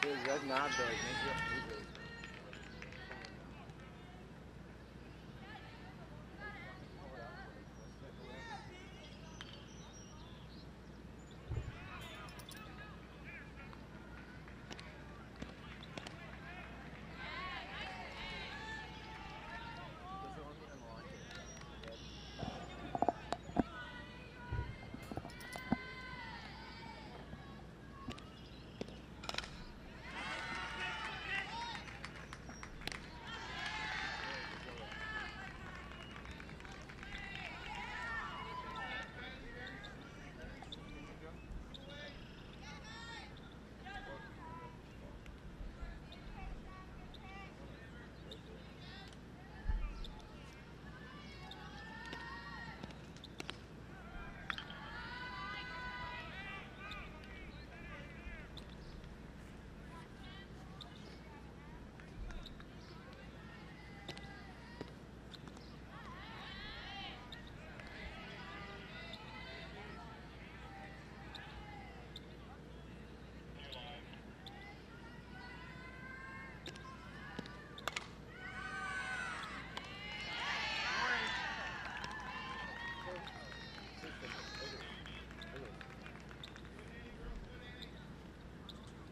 That's not big.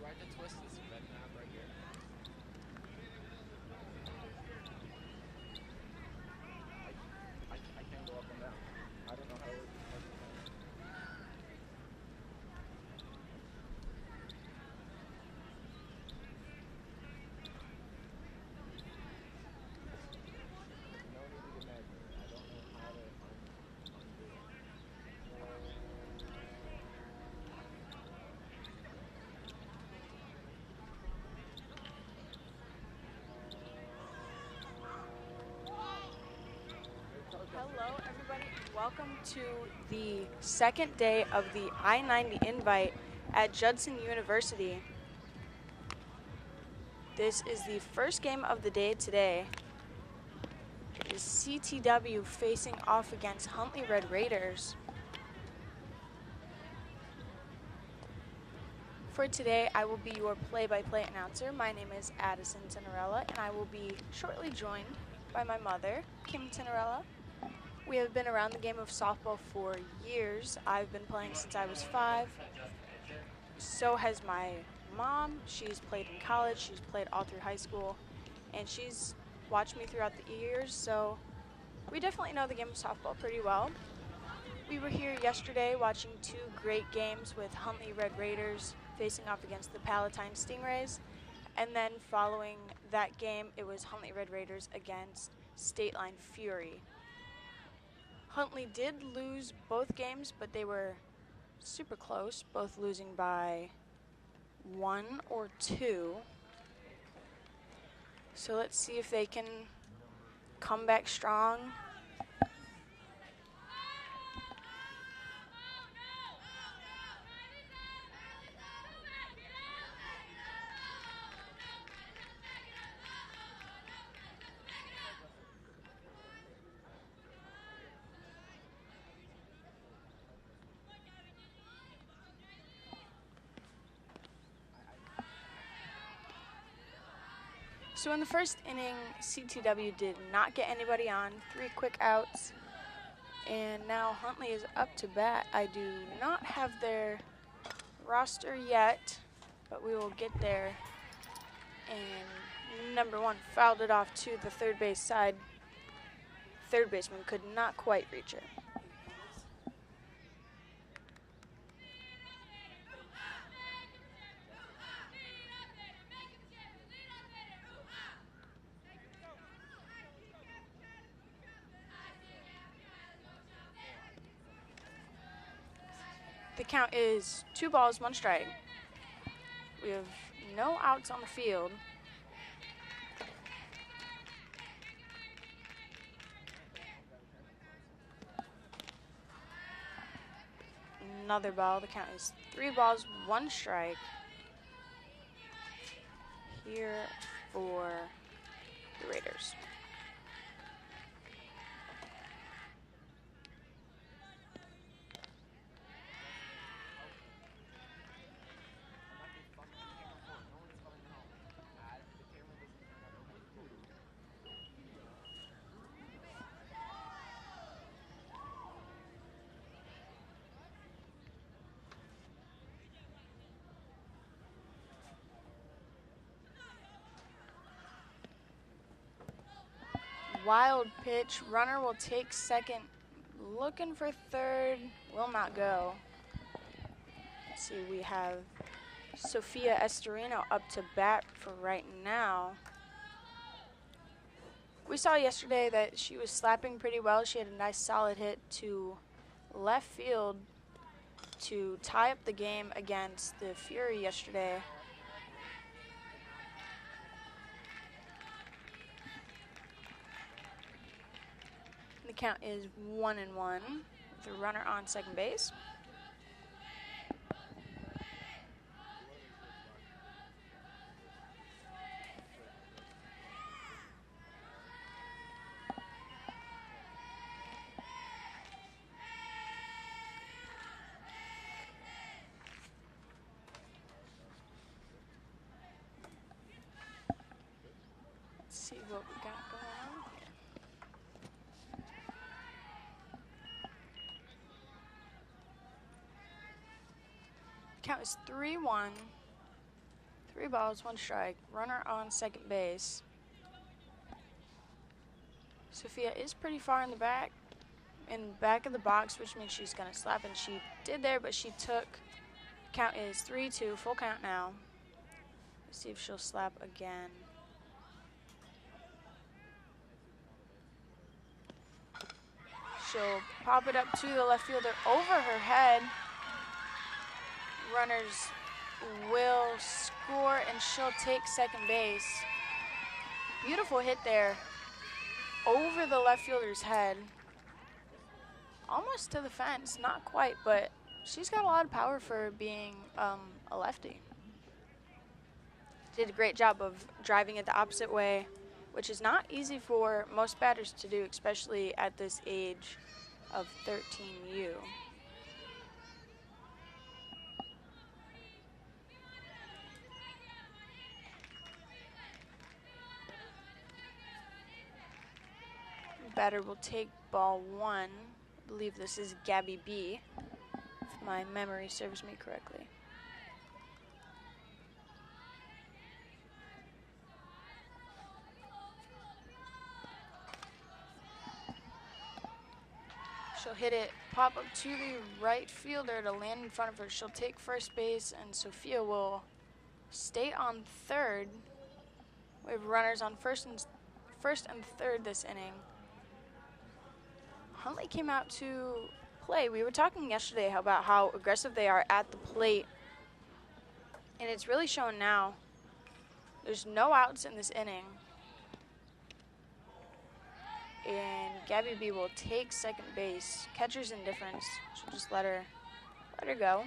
Do I have to twist this red knob right here? I can't go up and down. I don't know how it works. No need to get mad at me. I don't know how to undo it. Hello, everybody. Welcome to the second day of the I-90 invite at Judson University. This is the first game of the day today. It is CTW facing off against Huntley Red Raiders. For today, I will be your play-by-play announcer. My name is Addison Tinarella, and I will be shortly joined by my mother, Kim Tinarella. We have been around the game of softball for years. I've been playing since I was 5. So has my mom. She's played in college, she's played all through high school, and she's watched me throughout the years, so we definitely know the game of softball pretty well. We were here yesterday watching 2 great games with Huntley Red Raiders facing off against the Palatine Stingrays, and then following that game, it was Huntley Red Raiders against State Line Fury. Huntley did lose both games, but they were super close, both losing by 1 or 2. So let's see if they can come back strong. So in the first inning, CTW did not get anybody on, 3 quick outs, and now Huntley is up to bat. I do not have their roster yet, but we will get there. And number 1 fouled it off to the third base side. Third baseman could not quite reach it. The count is 2 balls, 1 strike. We have no outs on the field. Another ball. The count is 3 balls, 1 strike. Here for the Raiders. Wild pitch. Runner will take second. Looking for third. Will not go. Let's see, we have Sophia Estorino up to bat for right now. We saw yesterday that she was slapping pretty well. She had a nice solid hit to left field to tie up the game against the Fury yesterday. The count is 1-1 with a runner on second base. Let's see what we got going on here. Count is 3-1. 3 balls, 1 strike. Runner on second base. Sophia is pretty far in the back of the box, which means she's gonna slap, and she did there, but she took. Count is 3-2, full count now. Let's see if she'll slap again. She'll pop it up to the left fielder over her head. Runners will score, and she'll take second base. Beautiful hit there over the left fielder's head. Almost to the fence, not quite, but she's got a lot of power for being a lefty. Did a great job of driving it the opposite way, which is not easy for most batters to do, especially at this age of 13U. Batter will take ball 1. I believe this is Gabby B, if my memory serves me correctly. She'll hit it, pop up to the right fielder to land in front of her. She'll take first base, and Sophia will stay on third. We have runners on first and third this inning. Huntley came out to play. We were talking yesterday about how aggressive they are at the plate, and it's really shown now. There's no outs in this inning. And Gabby B will take second base. Catcher's indifference. She'll just let her go.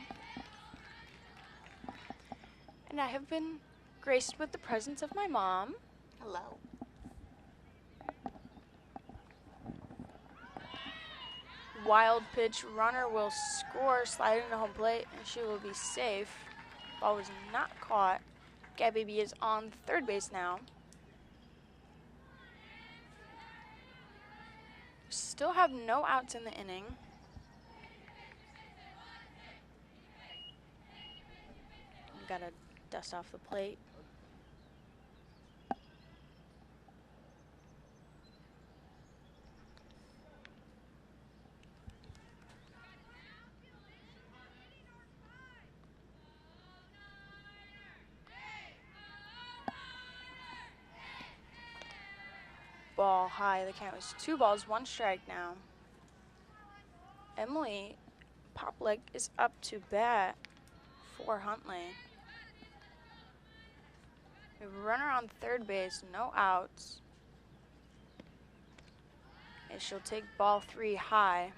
And I have been graced with the presence of my mom. Hello. Wild pitch. Runner will score, slide into home plate, and she will be safe. Ball was not caught. Gabby B is on third base now. Still have no outs in the inning. Gotta dust off the plate. Ball high. The count was 2 balls, 1 strike now. Emily Poplik is up to bat for Huntley. We have a runner on third base, no outs. And she'll take ball 3 high.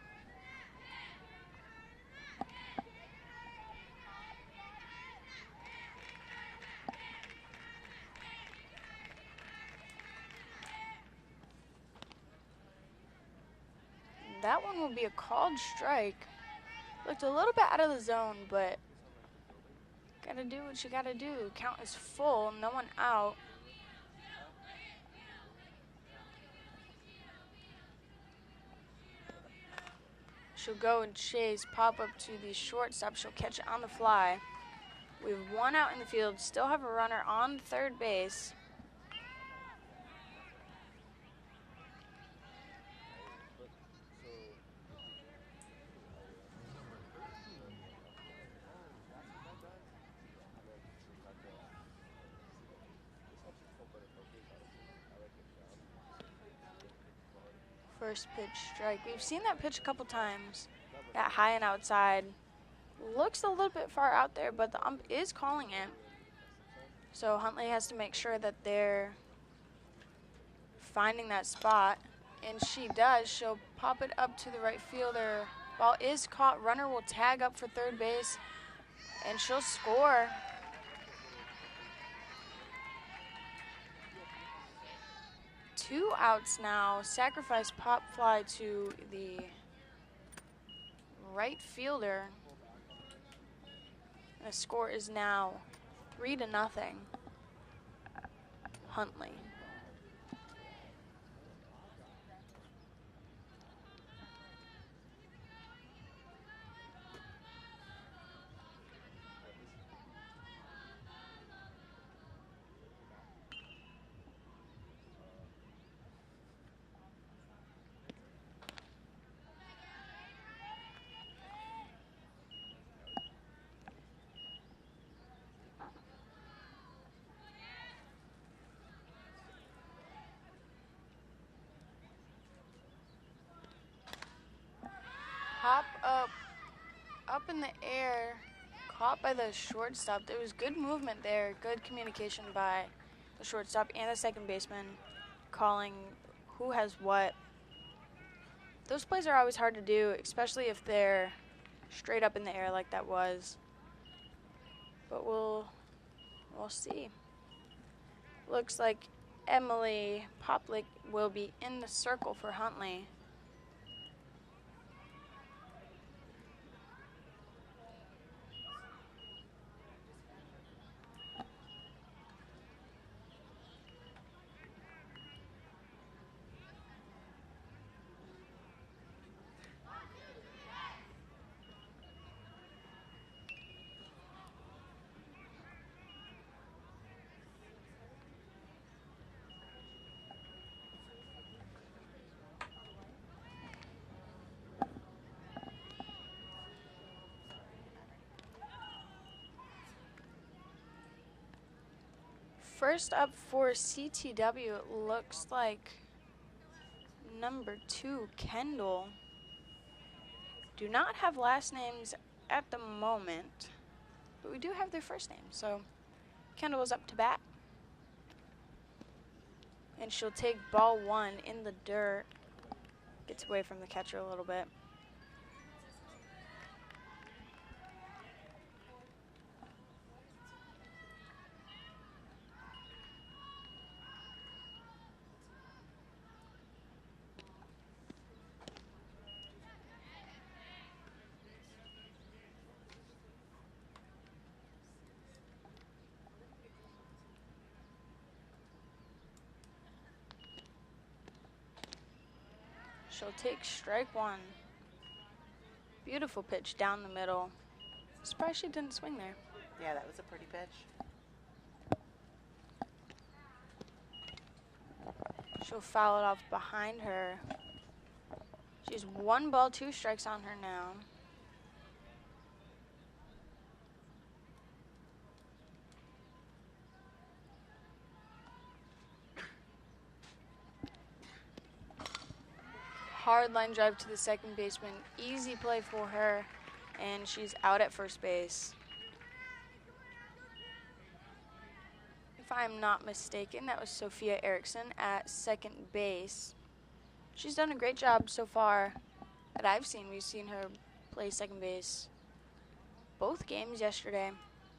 That one will be a called strike. Looked a little bit out of the zone, but gotta do what you gotta do. Count is full, no one out. She'll go and chase, pop up to the shortstop. She'll catch it on the fly. We have 1 out in the field, still have a runner on third base. first pitch strike. We've seen that pitch a couple times. That high and outside. Looks a little bit far out there, but the ump is calling it. So Huntley has to make sure that they're finding that spot. And she does. She'll pop it up to the right fielder. Ball is caught. Runner will tag up for third base. And she'll score. Two outs now. Sacrifice pop fly to the right fielder. The score is now 3-0. Huntley. Hop up in the air, caught by the shortstop. There was good movement there, good communication by the shortstop and the second baseman, calling who has what. Those plays are always hard to do, especially if they're straight up in the air like that was. But we'll see. Looks like Emily Poplick will be in the circle for Huntley. First up for CTW, it looks like number 2, Kendall. Do not have last names at the moment, but we do have their first name. So Kendall is up to bat. And she'll take ball 1 in the dirt. Gets away from the catcher a little bit. She'll take strike 1. Beautiful pitch down the middle. Surprised she didn't swing there. Yeah, that was a pretty pitch. She'll foul it off behind her. She's 1 ball, 2 strikes on her now. Hard line drive to the second baseman. Easy play for her, and she's out at first base. If I'm not mistaken, that was Sophia Erickson at second base. She's done a great job so far that I've seen. We've seen her play second base both games yesterday.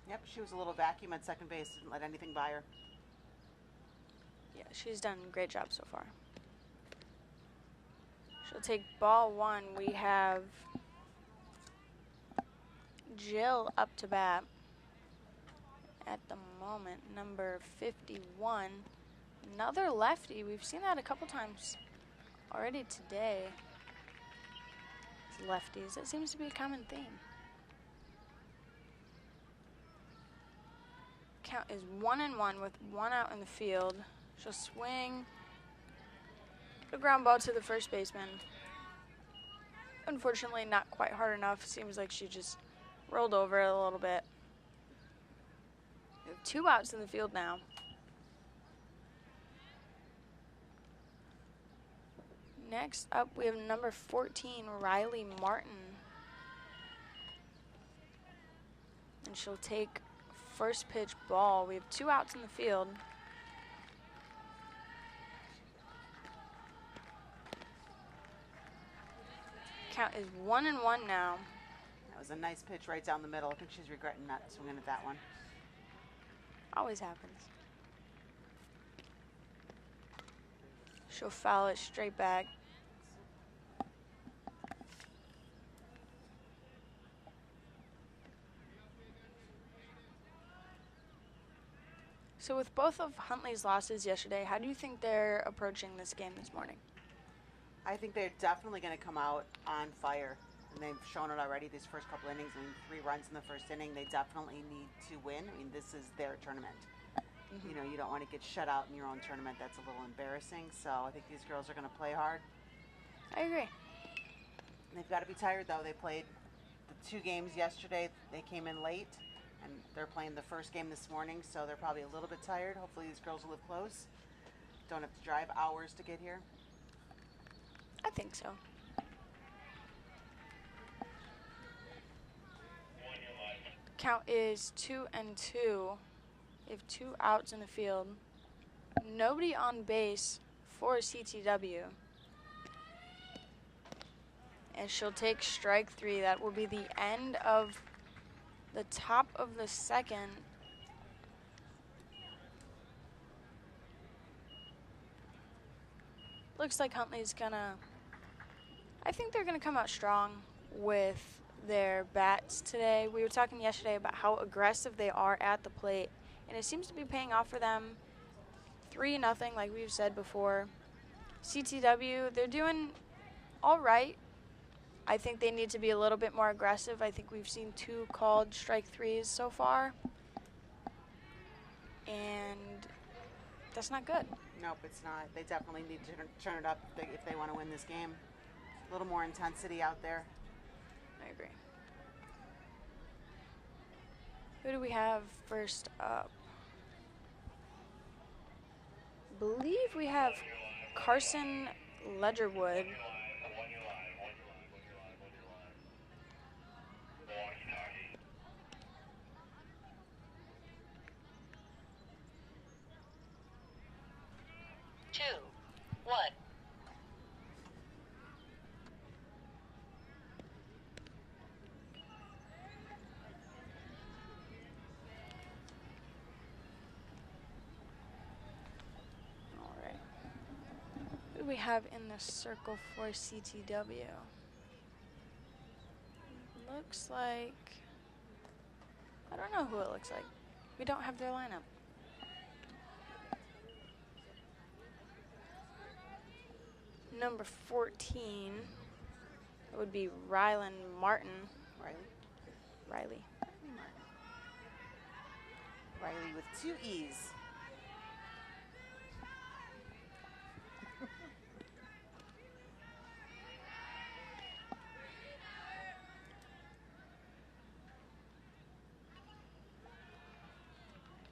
Yep, she was a little vacuum at second base, didn't let anything by her. Yeah, she's done a great job so far. She'll take ball 1. We have Jill up to bat at the moment, number 51. Another lefty. We've seen that a couple times already today. It's lefties. That seems to be a common theme. Count is 1-1 with 1 out in the field. She'll swing. A ground ball to the first baseman. Unfortunately, not quite hard enough. Seems like she just rolled over it a little bit. We have 2 outs in the field now. Next up, we have number 14, Riley Martin. And she'll take first pitch ball. We have 2 outs in the field. Count is 1-1 now. That was a nice pitch right down the middle. I think she's regretting not swinging at that one. Always happens. She'll foul it straight back. So with both of Huntley's losses yesterday, how do you think they're approaching this game this morning? I think they're definitely going to come out on fire, and they've shown it already these first couple innings. I mean, 3 runs in the first inning. They definitely need to win. I mean, this is their tournament. You know, you don't want to get shut out in your own tournament. That's a little embarrassing. So I think these girls are going to play hard. I agree. They've got to be tired, though. They played the 2 games yesterday. They came in late, and they're playing the first game this morning, so they're probably a little bit tired. Hopefully these girls will live close. Don't have to drive hours to get here. I think so. Count is 2-2. We have 2 outs in the field. Nobody on base for CTW. And she'll take strike 3. That will be the end of the top of the second. Looks like Huntley's gonna, I think they're gonna come out strong with their bats today. We were talking yesterday about how aggressive they are at the plate, and it seems to be paying off for them. 3-0, like we've said before. CTW, they're doing all right. I think they need to be a little bit more aggressive. I think we've seen 2 called strike 3s so far, and that's not good. Nope, it's not. They definitely need to turn it up if they want to win this game. A little more intensity out there. I agree. Who do we have first up? Believe we have Carson Ledgerwood. We have in the circle for CTW. Looks like, I don't know who it looks like. We don't have their lineup. Number 14, that would be Rylan Martin. Riley. Riley with 2 E's.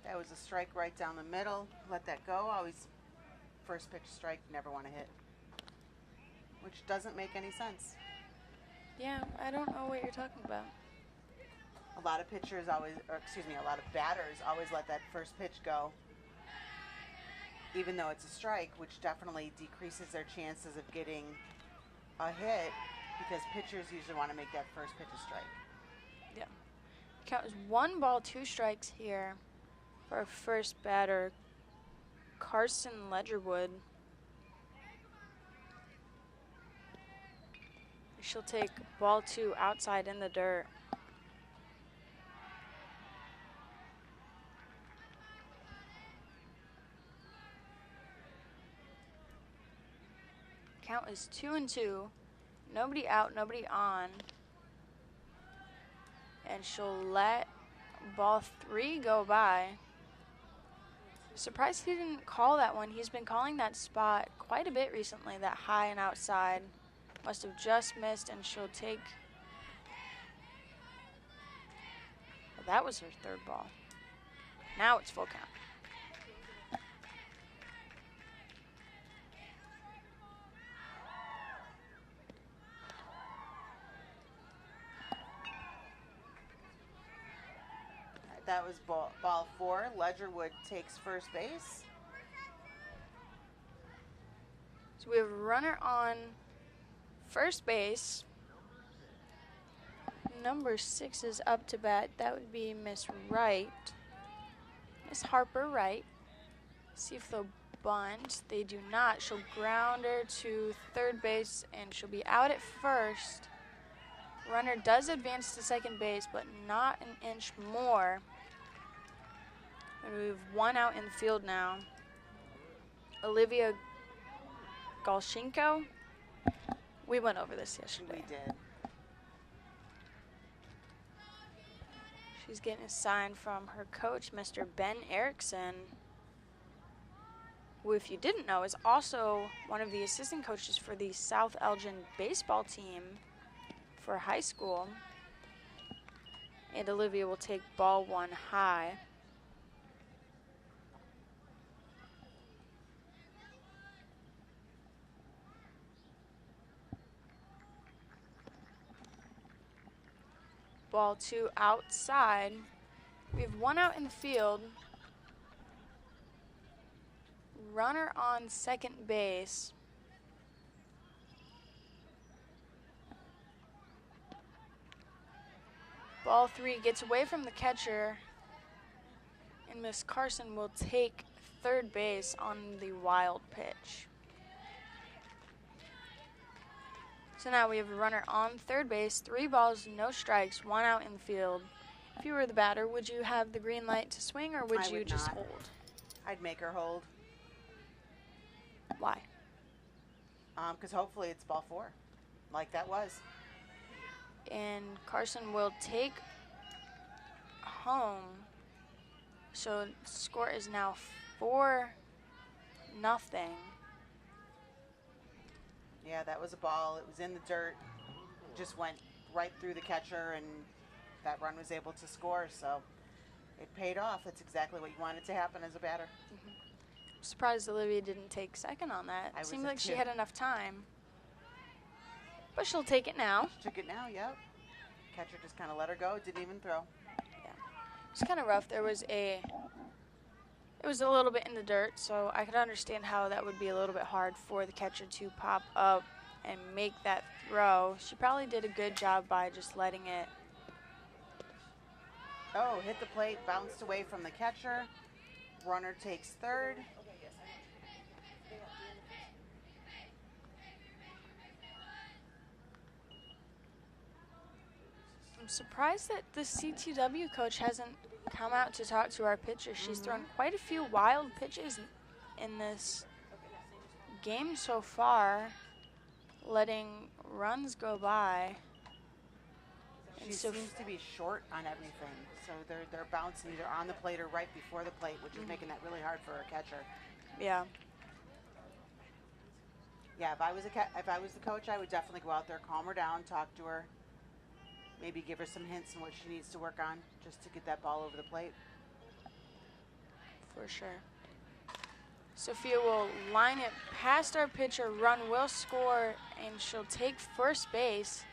That was a strike right down the middle. Let that go. Always first pitch strike, never want to hit. Which doesn't make any sense. Yeah, I don't know what you're talking about. A lot of pitchers always, or excuse me, a lot of batters always let that first pitch go, even though it's a strike, which definitely decreases their chances of getting a hit, because pitchers usually want to make that first pitch a strike. Yeah. Count is 1 ball, 2 strikes here for our first batter, Carson Ledgerwood. She'll take ball 2 outside in the dirt. Count is 2-2. Nobody out, nobody on. And she'll let ball 3 go by. Surprised he didn't call that one. He's been calling that spot quite a bit recently, that high and outside. Must have just missed, and she'll take. Well, that was her 3rd ball. Now it's full count. That was ball 4. Ledgerwood takes first base. So we have a runner on first base. Number 6 is up to bat. That would be Miss Wright. Miss Harper Wright. See if they'll bunt. They do not. She'll ground her to third base, and she'll be out at first. Runner does advance to second base, but not an inch more. And we have 1 out in the field now. Olivia Golshinko. We went over this yesterday. We did. She's getting a sign from her coach, Mr. Ben Erickson, who, if you didn't know, is also one of the assistant coaches for the South Elgin baseball team for high school. And Olivia will take ball 1 high. Ball 2 outside. We have 1 out in the field. Runner on second base. Ball 3 gets away from the catcher, and Miss Carson will take third base on the wild pitch. So now we have a runner on third base, 3 balls, no strikes, 1 out in the field. If you were the batter, would you have the green light to swing, or would I you would just not. hold? I'd make her hold. Why? Because hopefully it's ball 4, like that was. And Carson will take home. So the score is now 4-0. Yeah, that was a ball. It was in the dirt. Just went right through the catcher, and that run was able to score. So it paid off. That's exactly what you wanted to happen as a batter. I'm surprised Olivia didn't take second on that. I It was seemed it like she too. had enough time. But she'll take it now. She took it now, yep. Catcher just kind of let her go. Didn't even throw. It's kind of rough. It was a little bit in the dirt, so I could understand how that would be a little bit hard for the catcher to pop up and make that throw. She probably did a good job by just letting it. Oh, hit the plate, bounced away from the catcher. Runner takes third. I'm surprised that the CTW coach hasn't come out to talk to our pitcher. She's thrown quite a few wild pitches in this game so far, letting runs go by. She And so seems to be short on everything. So they're bouncing either on the plate or right before the plate, which is making that really hard for a catcher. yeah. Yeah, if I was the coach, I would definitely go out there, calm her down, talk to her, maybe give her some hints on what she needs to work on just to get that ball over the plate. For sure. Sophia will line it past our pitcher. Run will score, and she'll take first base.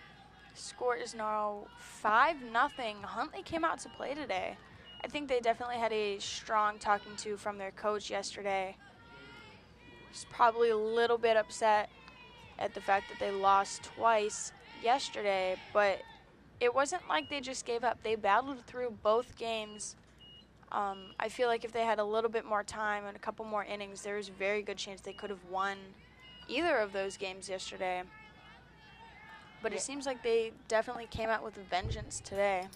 Score is now 5-0. Huntley came out to play today. I think they definitely had a strong talking to from their coach yesterday. She's probably a little bit upset at the fact that they lost twice yesterday, but it wasn't like they just gave up. They battled through both games. I feel like if they had a little bit more time and a couple more innings, there was a very good chance they could have won either of those games yesterday. But it seems like they definitely came out with a vengeance today.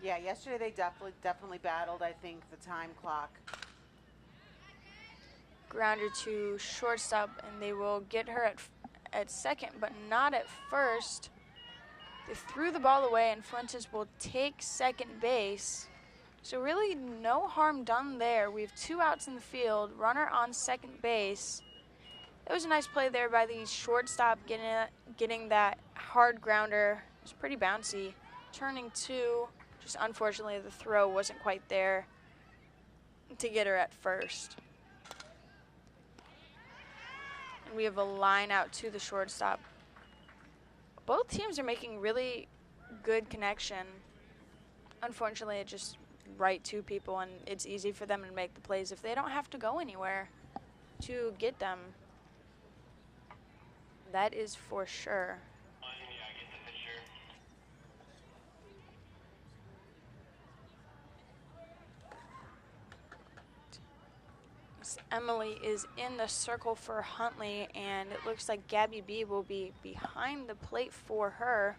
Yeah, yesterday they definitely battled, I think, the time clock. Grounder to shortstop, and they will get her at second, but not at first. They threw the ball away, and Fuentes will take second base. So really no harm done there. We have 2 outs in the field, runner on second base. It was a nice play there by the shortstop, getting that hard grounder. It was pretty bouncy. Turning 2, just unfortunately the throw wasn't quite there to get her at first. And we have a line out to the shortstop. both teams are making really good connection. Unfortunately, it just right to people, and it's easy for them to make the plays if they don't have to go anywhere to get them. That is for sure. Emily is in the circle for Huntley, and it looks like Gabby B will be behind the plate for her.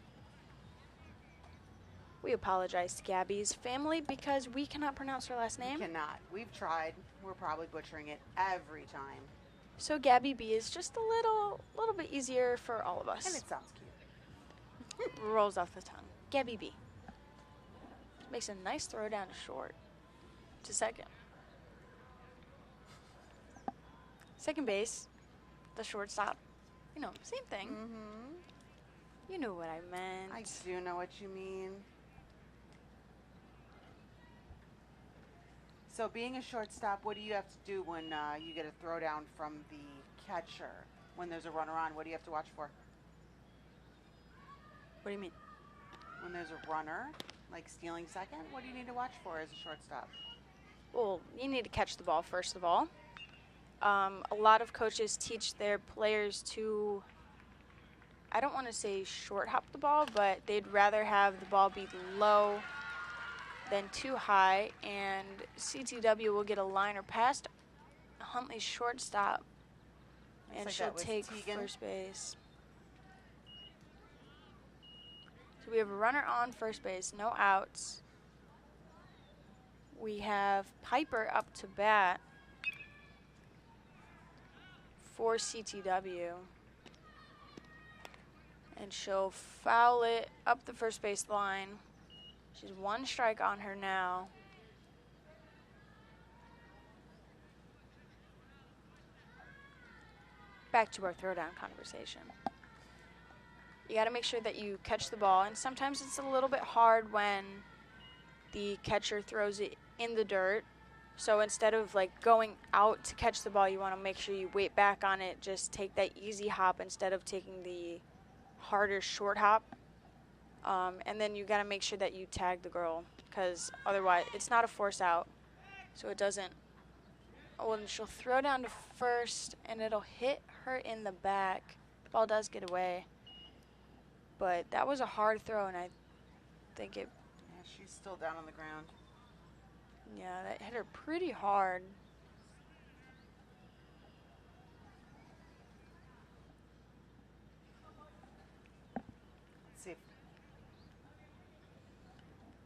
We apologize to Gabby's family because we cannot pronounce her last name. We cannot. We've tried. We're probably butchering it every time. So Gabby B is just a little bit easier for all of us. And it sounds cute. Rolls off the tongue. Gabby B. Makes a nice throw down to short. To second. Second base, the shortstop. You know, same thing. Mm-hmm. You know what I meant. I do know what you mean. So being a shortstop, what do you have to do when you get a throw down from the catcher? When there's a runner on, what do you have to watch for? What do you mean? When there's a runner, like stealing second, what do you need to watch for as a shortstop? Well, you need to catch the ball first of all. A lot of coaches teach their players to, I don't want to say short hop the ball, but they'd rather have the ball be low than too high, and CTW will get a liner past Huntley's shortstop, and like she'll that was take Tegan. first base. So we have a runner on first base, no outs. We have Piper up to bat for CTW. And she'll foul it up the first base line. She's one strike on her now. Back to our throwdown conversation. You got to make sure that you catch the ball, and sometimes it's a little bit hard when the catcher throws it in the dirt. So instead of like going out to catch the ball, you want to make sure you wait back on it. Just take that easy hop instead of taking the harder short hop. And then you got to make sure that you tag the girl, because otherwise it's not a force out. So it doesn't. Oh, and she'll throw down to first, and it'll hit her in the back. Ball does get away. But that was a hard throw, and I think it. Yeah, she's still down on the ground. Yeah, that hit her pretty hard. Let's see if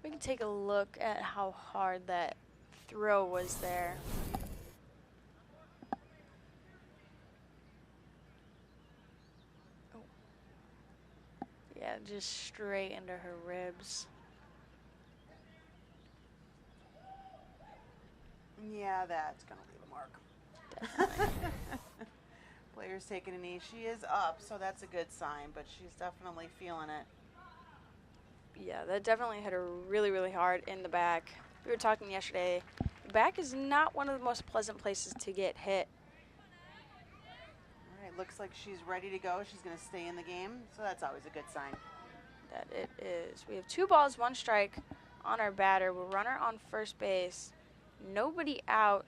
We can take a look at how hard that throw was there. Oh. Yeah, just straight into her ribs. yeah, that's gonna leave a mark. Definitely. Player's taking a knee. She is up, so that's a good sign, but she's definitely feeling it. Yeah, that definitely hit her really, really hard in the back. We were talking yesterday. The back is not one of the most pleasant places to get hit. All right, looks like she's ready to go. She's going to stay in the game, so that's always a good sign. That it is. We have 2 balls, 1 strike on our batter. We'll run her on first base. Nobody out.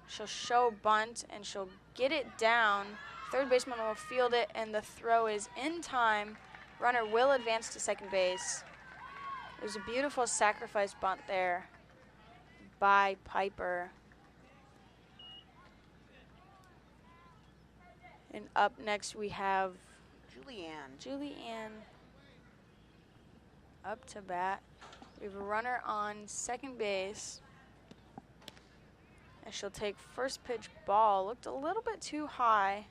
She'll show bunt, and she'll get it down. Third baseman will field it, and the throw is in time. Runner will advance to second base. There's a beautiful sacrifice bunt there by Piper. And up next we have Julianne up to bat. We have a runner on second base. And she'll take first pitch ball. Looked a little bit too high.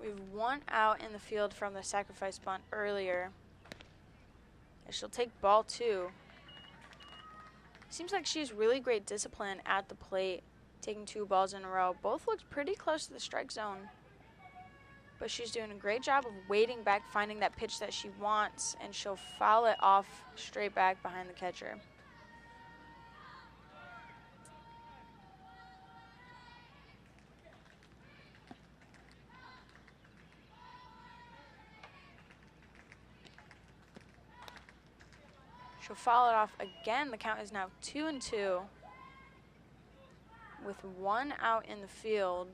We have 1 out in the field from the sacrifice bunt earlier. And she'll take ball 2. Seems like she has really great discipline at the plate, taking 2 balls in a row. Both looked pretty close to the strike zone. But she's doing a great job of waiting back, finding that pitch that she wants, and she'll foul it off straight back behind the catcher. She'll foul it off again. The count is now 2-2 with 1 out in the field.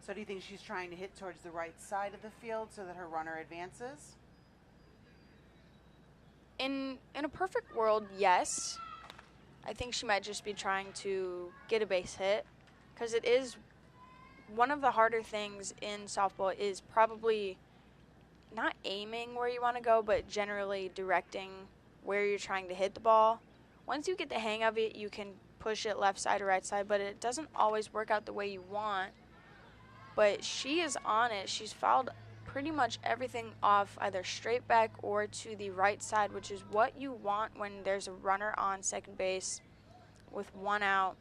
So do you think she's trying to hit towards the right side of the field so that her runner advances? In a perfect world, yes. I think she might just be trying to get a base hit, because it is one of the harder things in softball is probably not aiming where you want to go, but generally directing where you're trying to hit the ball. Once you get the hang of it, you can push it left side or right side, but it doesn't always work out the way you want. But she is on it. She's fouled pretty much everything off either straight back or to the right side, which is what you want when there's a runner on second base with 1 out.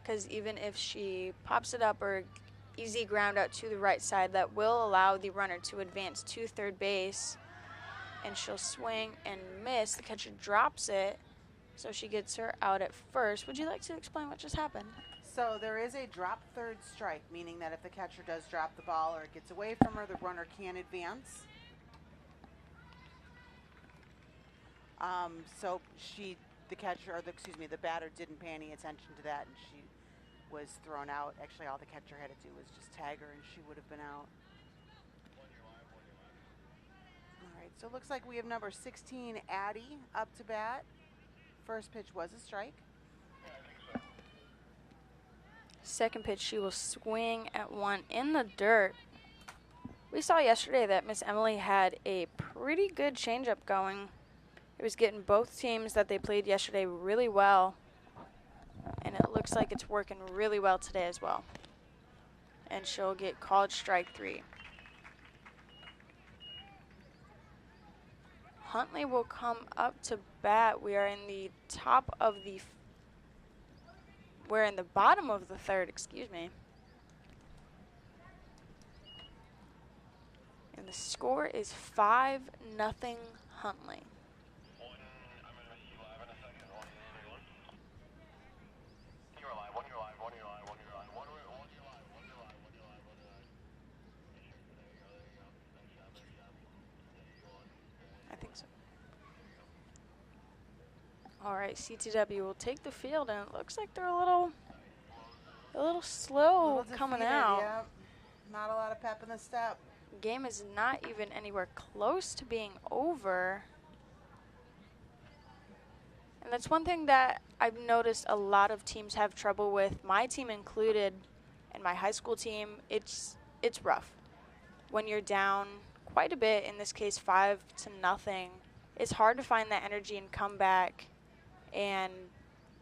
Because even if she pops it up or easy ground out to the right side, that will allow the runner to advance to third base. And she'll swing and miss. The catcher drops it, so she gets her out at first. Would you like to explain what just happened? So there is a drop third strike, meaning that if the catcher does drop the ball or it gets away from her, the runner can advance. So the batter didn't pay any attention to that, and she was thrown out. Actually, all the catcher had to do was just tag her, and she would have been out. All right, so it looks like we have number 16, Addie, up to bat. First pitch was a strike. Second pitch, she will swing at 1 in the dirt. We saw yesterday that Miss Emily had a pretty good changeup going. It was getting both teams that they played yesterday really well. And it looks like it's working really well today as well. And she'll get called strike 3. Huntley will come up to bat. We are in the bottom of the third, excuse me. And the score is 5-0 Huntley. I think so. All right, CTW will take the field, and it looks like they're a little slow coming out. Yeah. Not a lot of pep in the step. Game is not even anywhere close to being over. And that's one thing that I've noticed a lot of teams have trouble with, my team included, and my high school team. It's rough. When you're down quite a bit, in this case 5-0, it's hard to find that energy and come back and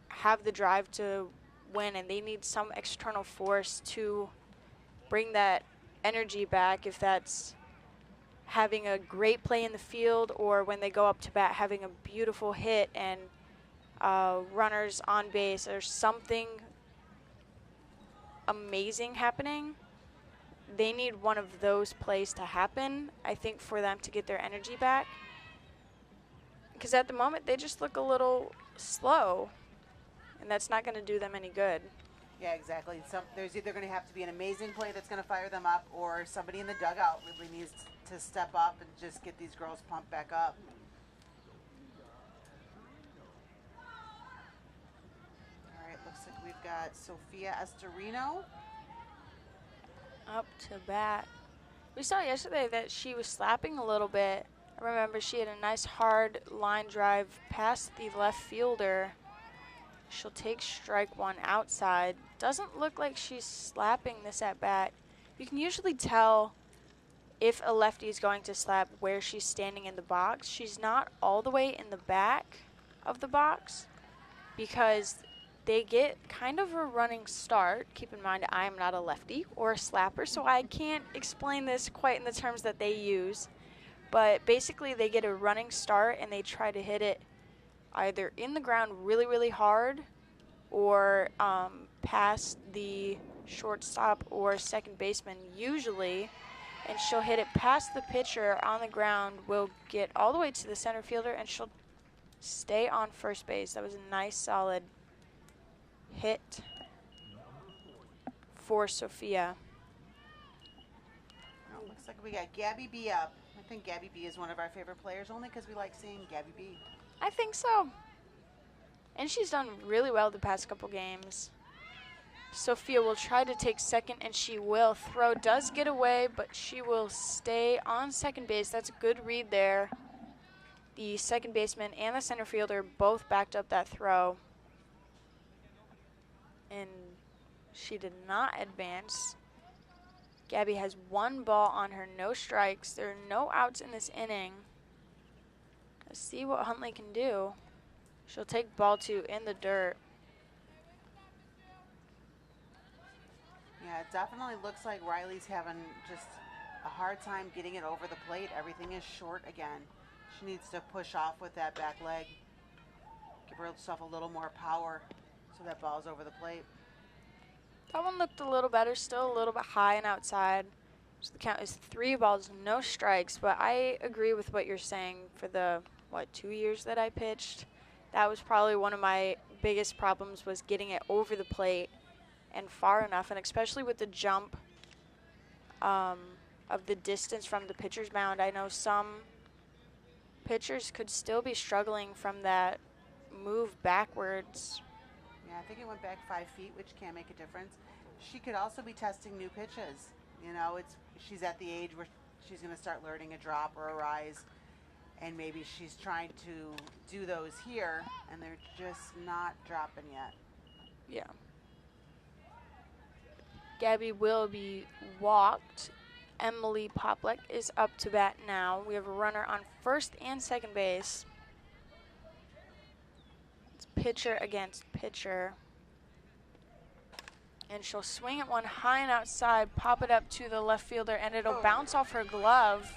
have the drive to win, and they need some external force to bring that energy back, if that's having a great play in the field or when they go up to bat having a beautiful hit and runners on base or something amazing happening. They need one of those plays to happen, I think, for them to get their energy back. Because at the moment, they just look a little slow, and that's not going to do them any good. Yeah, exactly. There's either going to have to be an amazing play that's going to fire them up, or somebody in the dugout really needs to step up and just get these girls pumped back up. All right, looks like we've got Sophia Estorino up to bat. We saw yesterday that she was slapping a little bit. I remember she had a nice hard line drive past the left fielder. She'll take strike 1 outside. Doesn't look like she's slapping this at bat. You can usually tell if a lefty is going to slap where she's standing in the box. She's not all the way in the back of the box because they get kind of a running start. Keep in mind, I am not a lefty or a slapper, so I can't explain this quite in the terms that they use. But basically, they get a running start and they try to hit it either in the ground really, really hard or past the shortstop or second baseman usually. And she'll hit it past the pitcher on the ground, will get all the way to the center fielder, and she'll stay on first base. That was a nice, solid hit for Sophia. Looks like we got Gabby B up. I think Gabby B is one of our favorite players only because we like seeing Gabby B. I think so. And she's done really well the past couple games. Sophia will try to take second, and she will. Throw does get away, but she will stay on second base. That's a good read there. The second baseman and the center fielder both backed up that throw. And she did not advance. Gabby has one ball on her, no strikes. There are no outs in this inning. Let's see what Huntley can do. She'll take ball 2 in the dirt. Yeah, it definitely looks like Riley's having just a hard time getting it over the plate. Everything is short again. She needs to push off with that back leg. Give herself a little more power so that ball's over the plate. That one looked a little better, still a little bit high and outside. So the count is 3 balls, no strikes. But I agree with what you're saying for the, 2 years that I pitched. That was probably one of my biggest problems, was getting it over the plate and far enough, and especially with the jump of the distance from the pitcher's mound. I know some pitchers could still be struggling from that move backwards. Yeah, I think it went back 5 feet, which can make a difference. She could also be testing new pitches. You know, she's at the age where she's going to start learning a drop or a rise, and maybe she's trying to do those here, and they're just not dropping yet. Yeah. Gabby will be walked. Emily Poplik is up to bat now. We have a runner on first and second base. It's pitcher against pitcher. And she'll swing at one high and outside, pop it up to the left fielder, and it'll bounce off her glove.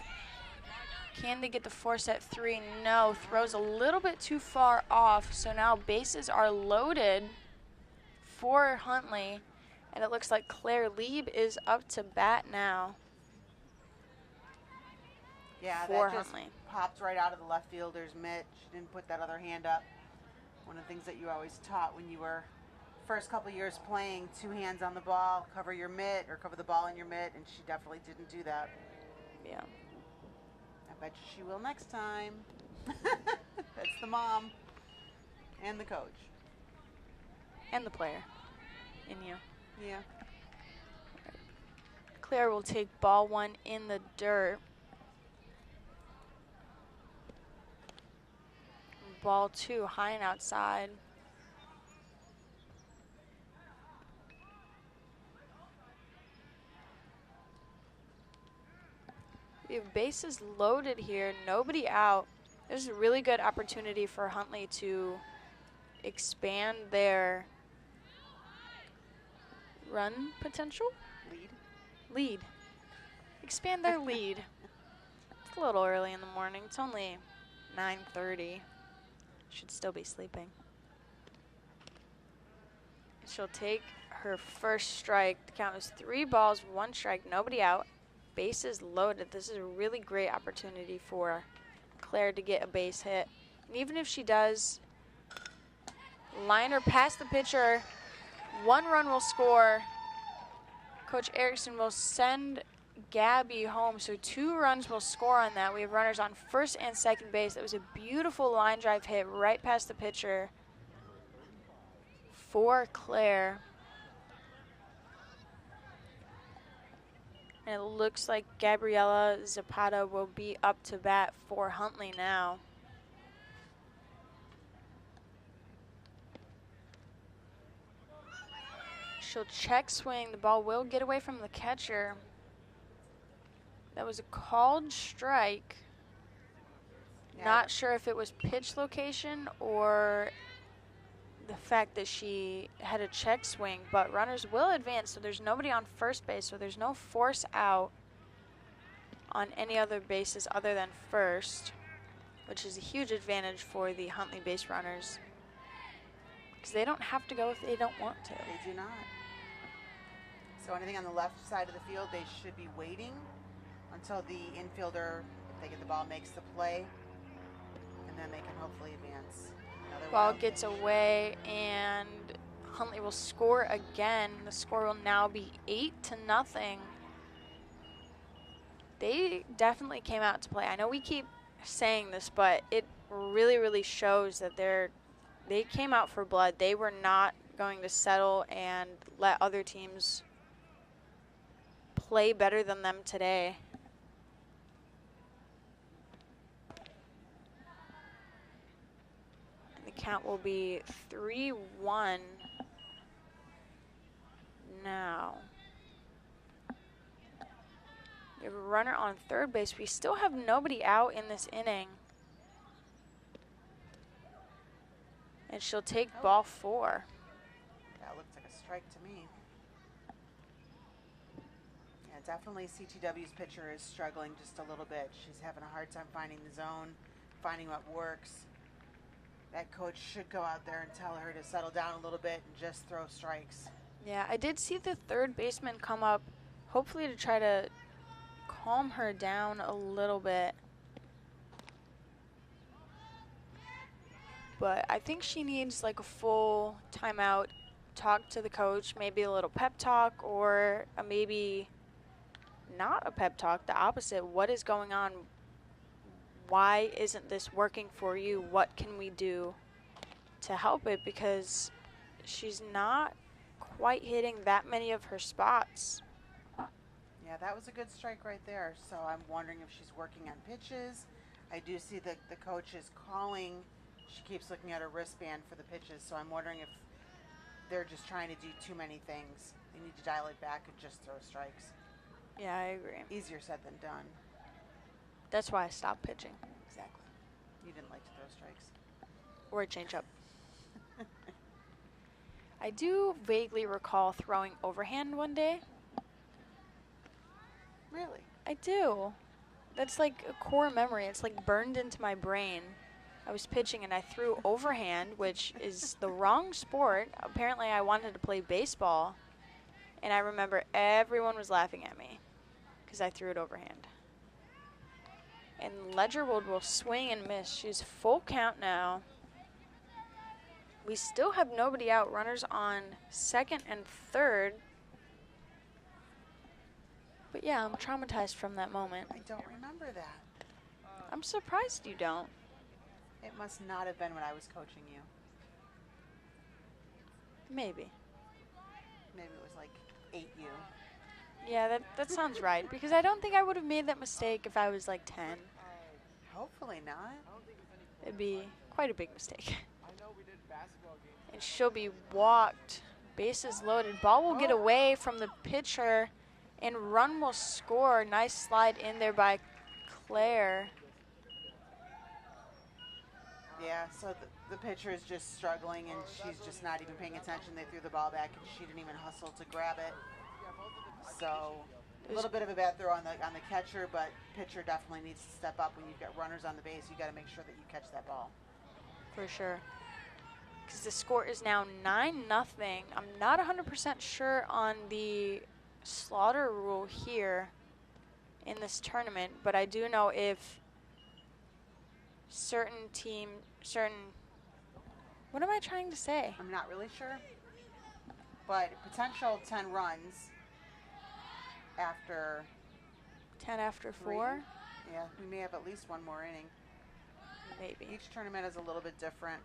Can they get the force at 3? No. Throws a little bit too far off, so now bases are loaded for Huntley. And it looks like Claire Lieb is up to bat now. Yeah, for that just Huntley. Popped right out of the left fielder's mitt. She didn't put that other hand up. One of the things that you always taught when you were first couple years playing, 2 hands on the ball, cover your mitt or cover the ball in your mitt, and she definitely didn't do that. Yeah. I bet you she will next time. That's the mom and the coach. And the player in you. Yeah. Claire will take ball 1 in the dirt. Ball 2 high and outside. We have bases loaded here, nobody out. This is a really good opportunity for Huntley to expand their run potential? Lead. Expand their lead. It's a little early in the morning. It's only 9:30. Should still be sleeping. She'll take her first strike. The count is 3 balls, 1 strike, nobody out. Bases loaded. This is a really great opportunity for Claire to get a base hit. And even if she does line her past the pitcher, 1 run will score. Coach Erickson will send Gabby home, so 2 runs will score on that. We have runners on first and second base. That was a beautiful line drive hit right past the pitcher for Claire. And it looks like Gabriella Zapata will be up to bat for Huntley now. She'll check swing. The ball will get away from the catcher. That was a called strike. Yeah. Not sure if it was pitch location or the fact that she had a check swing, but runners will advance, so there's nobody on first base, so there's no force out on any other bases other than first, which is a huge advantage for the Huntley base runners because they don't have to go if they don't want to. They do not. So anything on the left side of the field, they should be waiting until the infielder, if they get the ball, makes the play, and then they can hopefully advance. Ball gets away, and Huntley will score again. The score will now be 8-0. they definitely came out to play. I know we keep saying this, but it really, really shows that they came out for blood. They were not going to settle and let other teams play better than them today. And the count will be 3-1 now. We have a runner on third base. We still have nobody out in this inning. And she'll take ball 4. That looks like a strike to me. Yeah, definitely CTW's pitcher is struggling just a little bit. She's having a hard time finding the zone, finding what works. That coach should go out there and tell her to settle down a little bit and just throw strikes. Yeah, I did see the third baseman come up, hopefully to try to calm her down a little bit. But I think she needs like a full timeout, talk to the coach, maybe a little pep talk, or maybe not a pep talk, the opposite. What is going on? Why isn't this working for you? What can we do to help it? Because she's not quite hitting that many of her spots. Yeah, that was a good strike right there. So I'm wondering if she's working on pitches. I do see that the coach is calling. She keeps looking at her wristband for the pitches, so I'm wondering if they're just trying to do too many things. They need to dial it back and just throw strikes. Yeah, I agree. Easier said than done. That's why I stopped pitching. Exactly. You didn't like to throw strikes. Or a changeup. I do vaguely recall throwing overhand one day. Really? I do. That's like a core memory. It's like burned into my brain. I was pitching and I threw overhand, which is the wrong sport. Apparently I wanted to play baseball, and I remember everyone was laughing at me because I threw it overhand. And Ledgerwold will swing and miss. She's full count now. We still have nobody out. Runners on second and third. But yeah, I'm traumatized from that moment. I don't remember that. I'm surprised you don't. It must not have been when I was coaching you. Maybe. Maybe it was like 8U. Yeah, that sounds right. Because I don't think I would have made that mistake if I was like 10. Hopefully not. It'd be quite a big mistake. And she'll be walked. Bases loaded. Ball will get away from the pitcher, and run will score. Nice slide in there by Claire. Yeah, so the pitcher is just struggling, and she's just not even paying attention. They threw the ball back, and she didn't even hustle to grab it. So a little bit of a bad throw on the catcher, but pitcher definitely needs to step up. When you've got runners on the base, you got to make sure that you catch that ball. For sure. Because the score is now 9-0. I'm not 100% sure on the slaughter rule here in this tournament, but I do know if what am I trying to say? I'm not really sure, but potential 10 runs after 10 after 3. 4? Yeah, we may have at least one more inning. Maybe. Each tournament is a little bit different.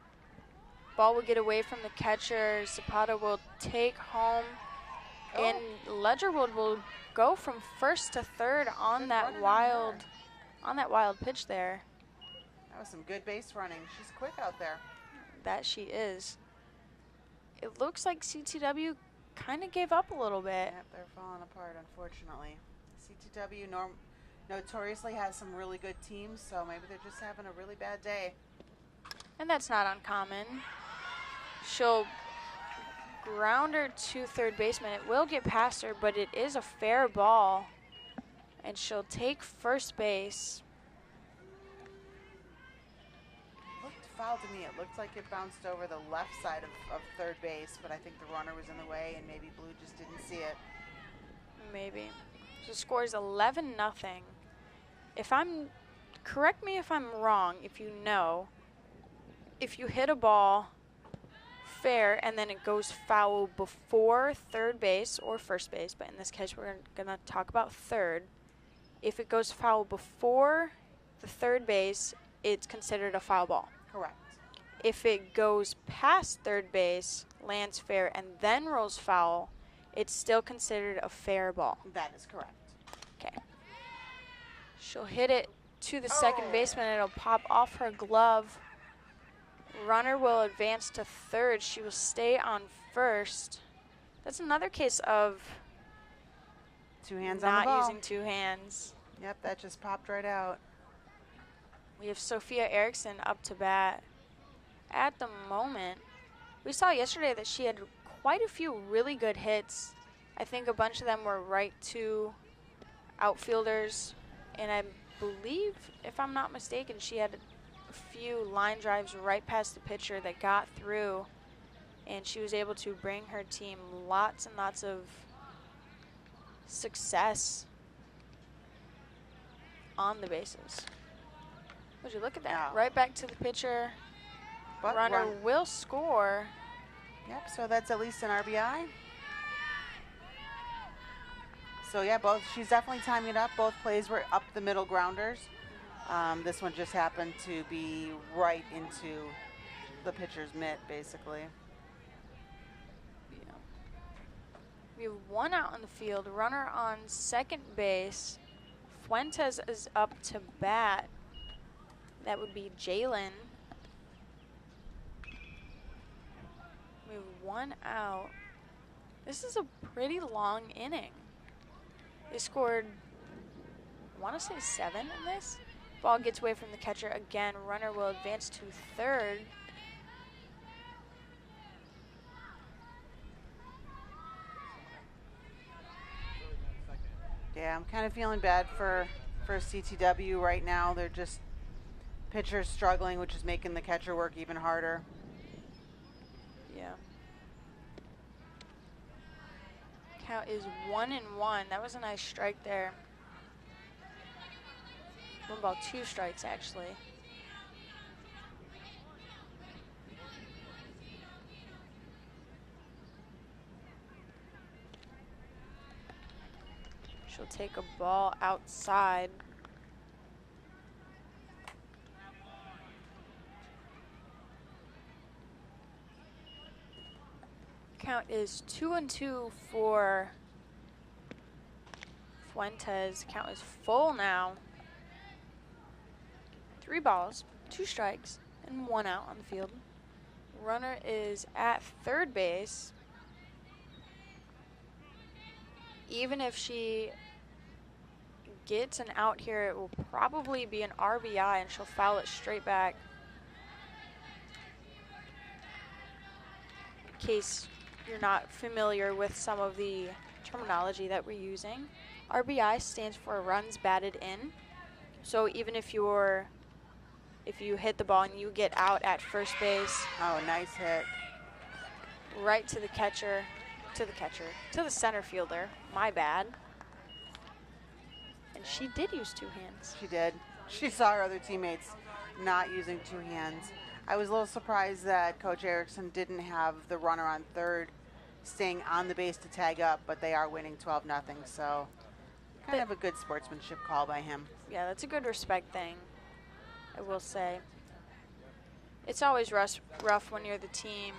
Ball will get away from the catcher. Zapata will take home, and Ledgerwood will go from first to third on that wild pitch there. That was some good base running. She's quick out there. That she is. It looks like CTW kind of gave up a little bit. Yep, they're falling apart, unfortunately. CTW notoriously has some really good teams, so maybe they're just having a really bad day. And that's not uncommon. She'll ground her to third baseman. It will get past her, but it is a fair ball. And she'll take first base. Looked foul to me. It looked like it bounced over the left side of third base, but I think the runner was in the way, and maybe Blue just didn't see it. Maybe. So score is 11-0. Correct me if I'm wrong, if you know, if you hit a ball fair and then it goes foul before third base or first base, but in this case we're going to talk about third, If it goes foul before the third base, it's considered a foul ball. Correct. If it goes past third base, lands fair, and then rolls foul, it's still considered a fair ball. That is correct. Okay. She'll hit it to the second baseman, and it'll pop off her glove. Runner will advance to third. She will stay on first. That's another case of 2 hands on the ball. not using 2 hands. Yep, that just popped right out. We have Sophia Erickson up to bat. At the moment, we saw yesterday that she had quite a few really good hits. I think a bunch of them were right to outfielders, and I believe, if I'm not mistaken, she had a few line drives right past the pitcher that got through, and she was able to bring her team lots and lots of success on the bases. Would you look at that? Yeah. Right back to the pitcher. But Runner will score. Yep, so that's at least an RBI. So yeah, she's definitely timing it up. Both plays were up the middle grounders. This one just happened to be right into the pitcher's mitt, basically. Yeah. We have 1 out on the field. Runner on second base. Fuentes is up to bat. That would be Jalen. We have 1 out. This is a pretty long inning. They scored, I want to say 7 in this. Ball gets away from the catcher again. Runner will advance to third. Yeah, I'm kind of feeling bad for CTW right now. They're just pitchers struggling, which is making the catcher work even harder. Yeah. Count is 1-1. That was a nice strike there. 1 ball, 2 strikes actually. She'll take a ball outside. Count is 2-2 for Fuentes. Count is full now. 3 balls, 2 strikes, and 1 out on the field. Runner is at third base. Even if she gets an out here, it will probably be an RBI, and she'll foul it straight back. In case you're not familiar with some of the terminology that we're using, RBI stands for runs batted in. So even if you hit the ball and you get out at first base, Oh, nice hit. right to the catcher, to the center fielder, my bad. And she did use 2 hands. She did. She saw her other teammates not using 2 hands. I was a little surprised that Coach Erickson didn't have the runner on third staying on the base to tag up, but they are winning 12-0, so kind of a good sportsmanship call by him. Yeah, that's a good respect thing, I will say. It's always rough when you're the team.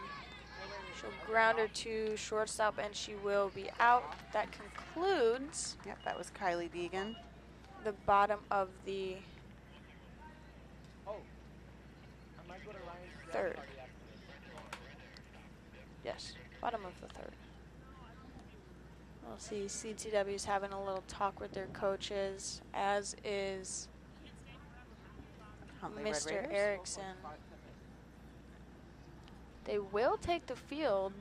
She'll ground her to shortstop, and she will be out. That concludes Yep, that was Kylie Deegan. the bottom of the third. Yes, bottom of the third. We'll see CTW's having a little talk with their coaches, as is Huntley Red Mr. Raiders. Erickson. They will take the field.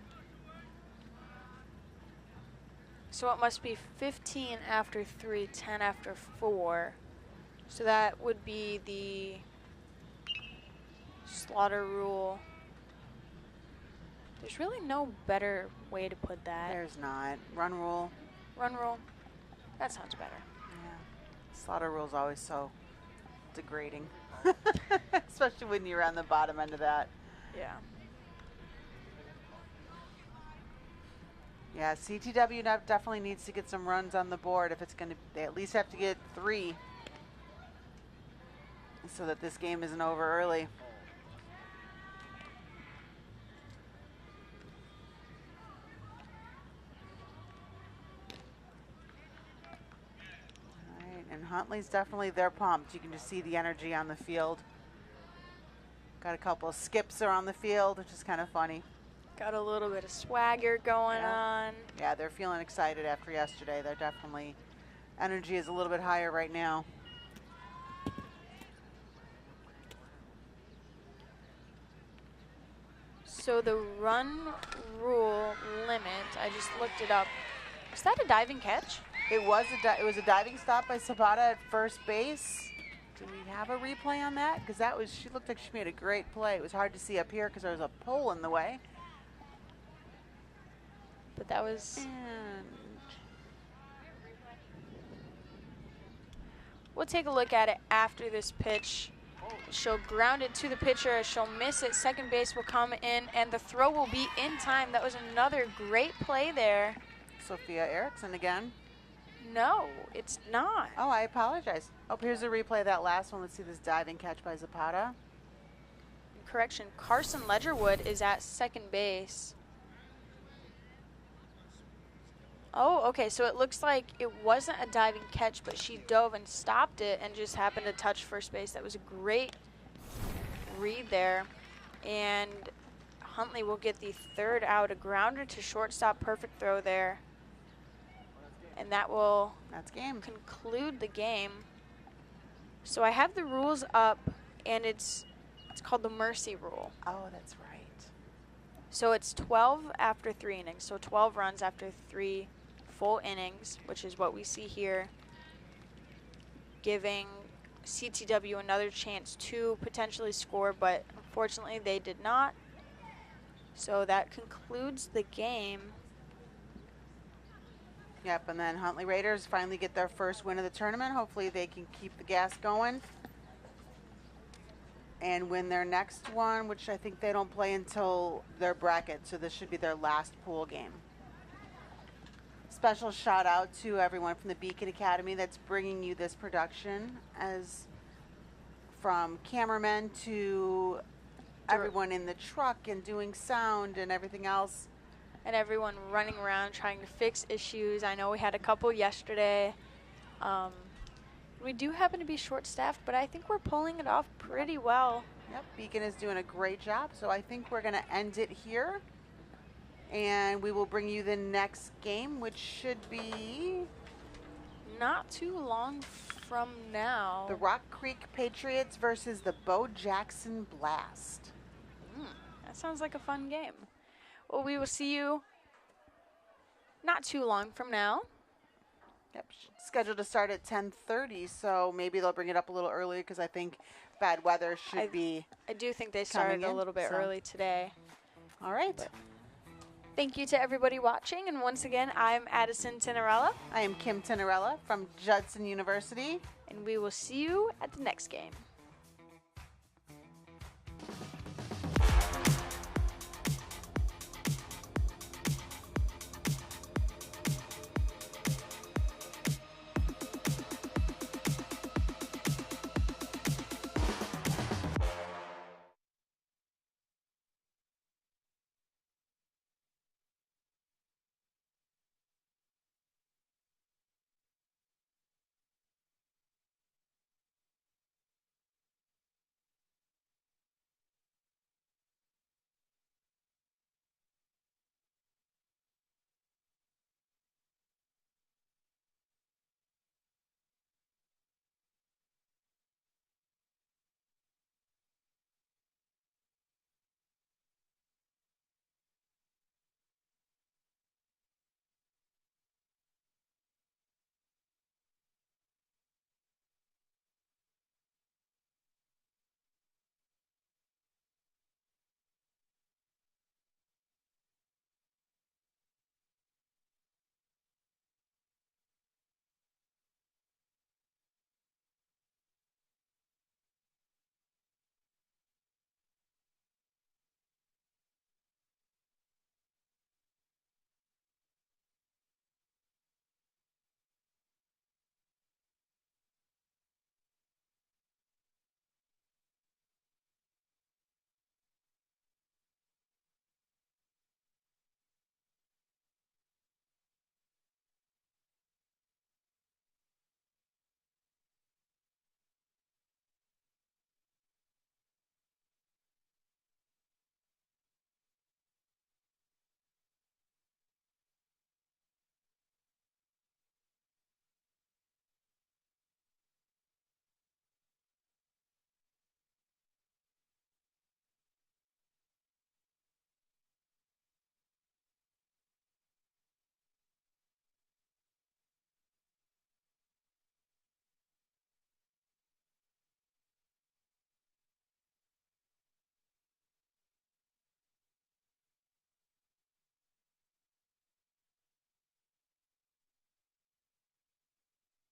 So it must be 15 after 3, 10 after 4. So that would be the slaughter rule. There's really no better way to put that. There's not. Run rule. Run rule. That sounds better. Yeah. Slaughter rule's always so degrading. Especially when you're on the bottom end of that. Yeah. Yeah, CTW definitely needs to get some runs on the board. If it's going to, they at least have to get 3 so that this game isn't over early. All right, and Huntley's definitely, they're pumped. You can just see the energy on the field. Got a couple of skips around the field, which is kind of funny. Got a little bit of swagger going on. Yeah, they're feeling excited after yesterday. They're definitely, energy is a little bit higher right now. So the run rule limit, I just looked it up. Was that a diving catch? It was a diving stop by Zapata at first base. Do we have a replay on that? Because that was, she looked like she made a great play. It was hard to see up here because there was a pole in the way. But that was... And we'll take a look at it after this pitch. She'll ground it to the pitcher. She'll miss it. Second base will come in, and the throw will be in time. That was another great play there. Sophia Erickson again. No, it's not. Oh, I apologize. Oh, here's a replay of that last one. Let's see this diving catch by Zapata. Correction, Carson Ledgerwood is at second base. Oh, okay, so it looks like it wasn't a diving catch, but she dove and stopped it and just happened to touch first base. That was a great read there. And Huntley will get the third out, a grounder to shortstop, perfect throw there. And that will conclude the game. So I have the rules up, and it's called the mercy rule. Oh, that's right. So it's 12 after 3 innings, so 12 runs after 3 full innings, which is what we see here, giving CTW another chance to potentially score, but unfortunately they did not. So that concludes the game. Yep, and then Huntley Raiders finally get their first win of the tournament. Hopefully they can keep the gas going and win their next one, which I think they don't play until their bracket, so this should be their last pool game. Special shout out to everyone from the Beacon Academy that's bringing you this production, as from cameramen to everyone in the truck and doing sound and everything else. And everyone running around trying to fix issues. I know we had a couple yesterday. We do happen to be short-staffed, but I think we're pulling it off pretty well. Yep, Beacon is doing a great job, so I think we're going to end it here. And we will bring you the next game, which should be... not too long from now. The Rock Creek Patriots versus the Bo Jackson Blast. That sounds like a fun game. Well, we will see you not too long from now. Yep, scheduled to start at 10:30, so maybe they'll bring it up a little earlier because I think bad weather should be. I do think they started a little bit early today. All right. But thank you to everybody watching, and once again, I'm Addison Tenerella. I am Kim Tenerella from Judson University. And we will see you at the next game.